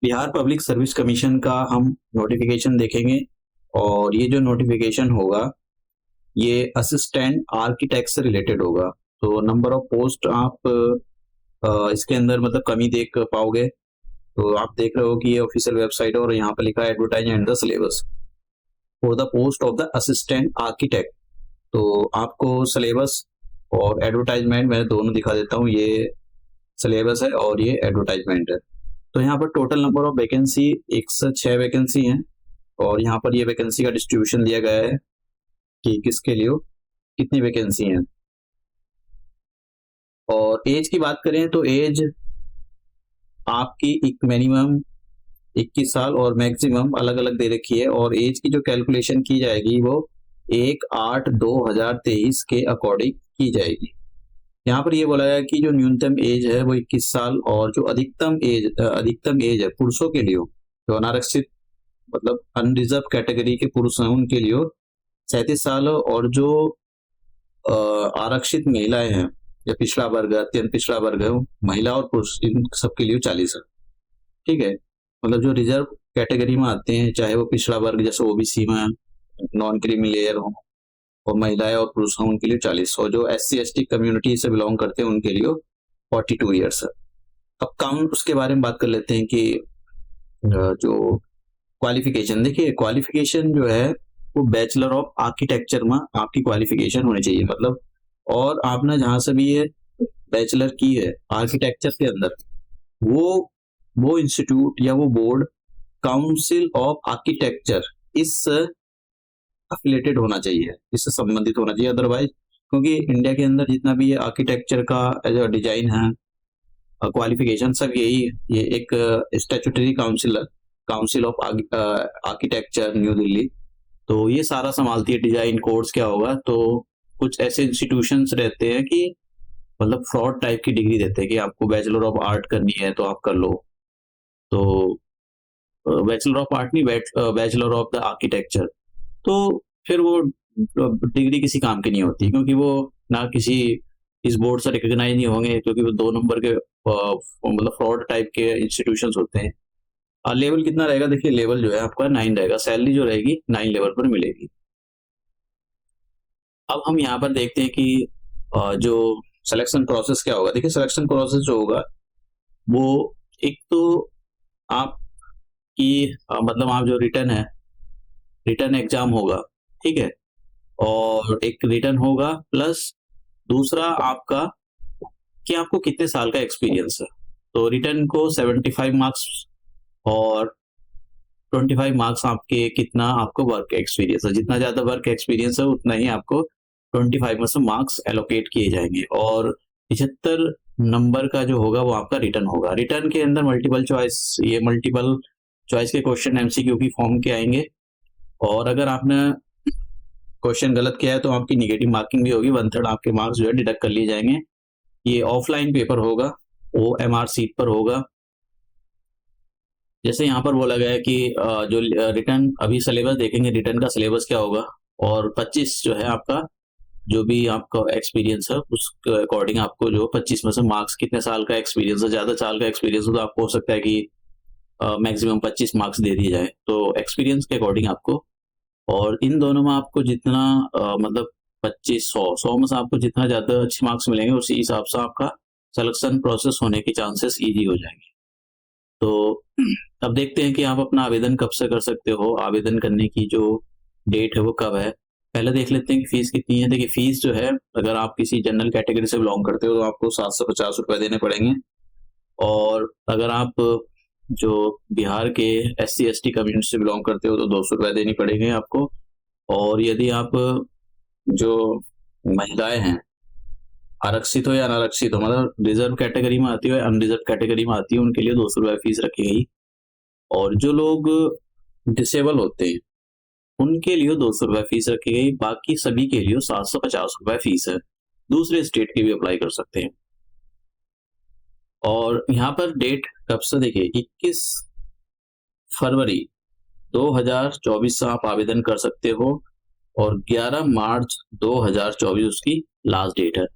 Bihar public service commission का हम notification देखेंगे और ये जो नोटिफिकेशन होगा ये असिस्टेंट आर्किटेक्ट से रिलेटेड होगा। तो नंबर ऑफ पोस्ट आप इसके अंदर मतलब कमी देख पाओगे। तो आप देख रहे हो कि ये ऑफिशियल वेबसाइट है और यहाँ पर लिखा है advertise and the syllabus for the post of the assistant architect. तो आपको सिलेबस और एडवर्टाइजमेंट मैं दोनों दिखा देता हूँ। ये सिलेबस है और ये एडवर्टाइजमेंट है। तो यहाँ पर total number of vacancy 106 vacancy हैं और यहाँ पर ये वैकेंसी का डिस्ट्रीब्यूशन दिया गया है कि किसके लिए कितनी वैकेंसी हैं। और एज की बात करें तो एज आपकी एक मिनिमम 21 साल और मैक्सिमम अलग अलग दे रखी है और एज की जो कैलकुलेशन की जाएगी वो 1/8/2023 के अकॉर्डिंग की जाएगी। यहाँ पर ये बोला गया कि जो न्यूनतम एज है वो 21 साल और जो अधिकतम एज है पुरुषों के लिए जो अनारक्षित मतलब अनरिजर्व कैटेगरी के पुरुष हैं उनके लिए 37 साल और जो आरक्षित महिलाएं हैं या पिछड़ा वर्ग अत्यंत पिछड़ा वर्ग है महिला और पुरुष इन सबके लिए 40 है। ठीक है, मतलब जो रिजर्व कैटेगरी में आते हैं चाहे वो पिछड़ा वर्ग जैसे ओबीसी में नॉन क्रीमी लेयर हो और महिलाएं और पुरुष हों उनके लिए 40 और जो SC/ST कम्युनिटी से बिलोंग करते हैं उनके लिए 42 ईयर्स है। अब काउंट उसके बारे में बात कर लेते हैं कि जो क्वालिफिकेशन, देखिए क्वालिफिकेशन जो है वो बैचलर ऑफ आर्किटेक्चर में आपकी क्वालिफिकेशन होनी चाहिए। मतलब और आपने जहां से भी ये बैचलर की है आर्किटेक्चर के अंदर वो इंस्टीट्यूट या वो बोर्ड काउंसिल ऑफ आर्किटेक्चर इस अफिलेटेड होना चाहिए, इससे संबंधित होना चाहिए। अदरवाइज क्योंकि इंडिया के अंदर जितना भी आर्किटेक्चर का जो डिजाइन है क्वालिफिकेशन सब यही ये एक statutory council of architecture new Delhi, तो ये सारा संभालती है। डिजाइन कोर्स क्या होगा, तो कुछ ऐसे इंस्टीट्यूशंस रहते हैं कि मतलब फ्रॉड टाइप की डिग्री देते हैं कि आपको बैचलर ऑफ आर्ट करनी है तो आप कर लो। तो बैचलर ऑफ आर्ट नहीं, बैचलर ऑफ द आर्किटेक्चर, तो फिर वो डिग्री किसी काम की नहीं होती क्योंकि वो ना किसी इस बोर्ड से रिकॉग्नाइज नहीं होंगे क्योंकि वो 2 नंबर के मतलब फ्रॉड टाइप के इंस्टीट्यूशंस होते हैं। लेवल कितना रहेगा, देखिए लेवल जो है आपका 9 रहेगा, सैलरी जो रहेगी 9 लेवल पर मिलेगी। अब हम यहाँ पर देखते हैं कि जो सिलेक्शन प्रोसेस क्या होगा। देखिए सिलेक्शन प्रोसेस जो होगा वो एक तो आपकी मतलब आप जो रिटर्न एग्जाम होगा, ठीक है, और एक रिटर्न होगा प्लस दूसरा आपका कि आपको कितने साल का एक्सपीरियंस है। तो रिटर्न को 75 मार्क्स और 25 मार्क्स आपके कितना आपको वर्क एक्सपीरियंस है। जितना ज्यादा वर्क एक्सपीरियंस है उतना ही आपको 25 में से मार्क्स एलोकेट किए जाएंगे और 75 नंबर का जो होगा वो आपका रिटर्न होगा। रिटर्न के अंदर मल्टीपल चॉइस के क्वेश्चन MCQ की फॉर्म के आएंगे और अगर आपने क्वेश्चन गलत किया है तो आपकी निगेटिव मार्किंग भी होगी, 1/3 आपके मार्क्स जो है डिडक्ट कर लिए जाएंगे। ये ऑफलाइन पेपर होगा, OMR सीट पर होगा। जैसे यहाँ पर बोला गया है कि जो रिटर्न अभी सिलेबस देखेंगे, रिटर्न का सिलेबस क्या होगा और 25 जो है आपका जो भी आपका एक्सपीरियंस है उसके अकॉर्डिंग आपको जो 25 में से मार्क्स कितने साल का एक्सपीरियंस है, ज्यादा साल का एक्सपीरियंस हो तो आपको हो सकता है कि मैक्सिमम 25 मार्क्स दे दिए जाए, तो एक्सपीरियंस के अकॉर्डिंग आपको। और इन दोनों में आपको जितना मतलब 25 100 में से आपको जितना ज्यादा अच्छे मार्क्स मिलेंगे उसी हिसाब से आपका सिलेक्शन प्रोसेस होने के चांसेस इजी हो जाएंगे। तो अब देखते हैं कि आप अपना आवेदन कब से कर सकते हो, आवेदन करने की जो डेट है वो कब है। पहले देख लेते हैं कि फीस कितनी है। देखिए फीस जो है अगर आप किसी जनरल कैटेगरी से बिलोंग करते हो तो आपको 750 रुपए देने पड़ेंगे और अगर आप जो बिहार के SC/ST कम्युनिटी से बिलोंग करते हो तो 200 रुपए देनी पड़ेंगे आपको। और यदि आप जो महिलाएं हैं आरक्षित हो या अनारक्षित हो, मतलब रिजर्व कैटेगरी में आती हो या अनरिजर्व कैटेगरी में आती हो, उनके लिए 200 रुपए फीस रखी गई। और जो लोग डिसेबल होते हैं उनके लिए 200 रुपए फीस रखी गई। बाकी सभी के लिए 750 रुपए फीस है। दूसरे स्टेट के भी अप्लाई कर सकते हैं। और यहाँ पर डेट कब से, देखिए 21 फरवरी 2024 से आप आवेदन कर सकते हो और 11 मार्च 2024 उसकी लास्ट डेट है।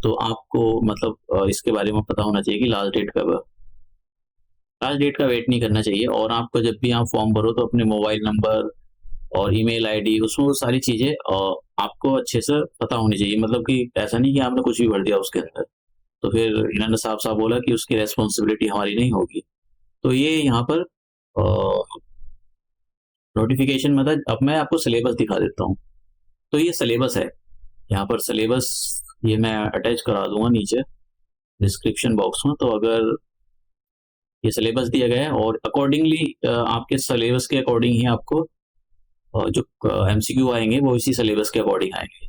तो आपको मतलब इसके बारे में पता होना चाहिए कि लास्ट डेट कब है। लास्ट डेट का वेट नहीं करना चाहिए। और आपको जब भी आप फॉर्म भरो तो अपने मोबाइल नंबर और ईमेल आईडी उसमें वो सारी चीज़ें आपको अच्छे से पता होनी चाहिए। मतलब कि ऐसा नहीं कि आपने कुछ भी भर दिया उसके अंदर, तो फिर इन्होंने साफ-साफ बोला कि उसकी रिस्पॉन्सिबिलिटी हमारी नहीं होगी। तो ये यहाँ पर नोटिफ़िकेशन में था। अब मैं आपको सिलेबस दिखा देता हूँ। तो ये सिलेबस है, यहाँ पर सिलेबस ये मैं अटैच करा दूँगा नीचे डिस्क्रिप्शन बॉक्स में। तो अगर ये सिलेबस दिया गया है और अकॉर्डिंगली आपके सिलेबस के अकॉर्डिंग ही आपको जो एमसीक्यू आएँगे वो इसी सिलेबस के अकॉर्डिंग आएँगे।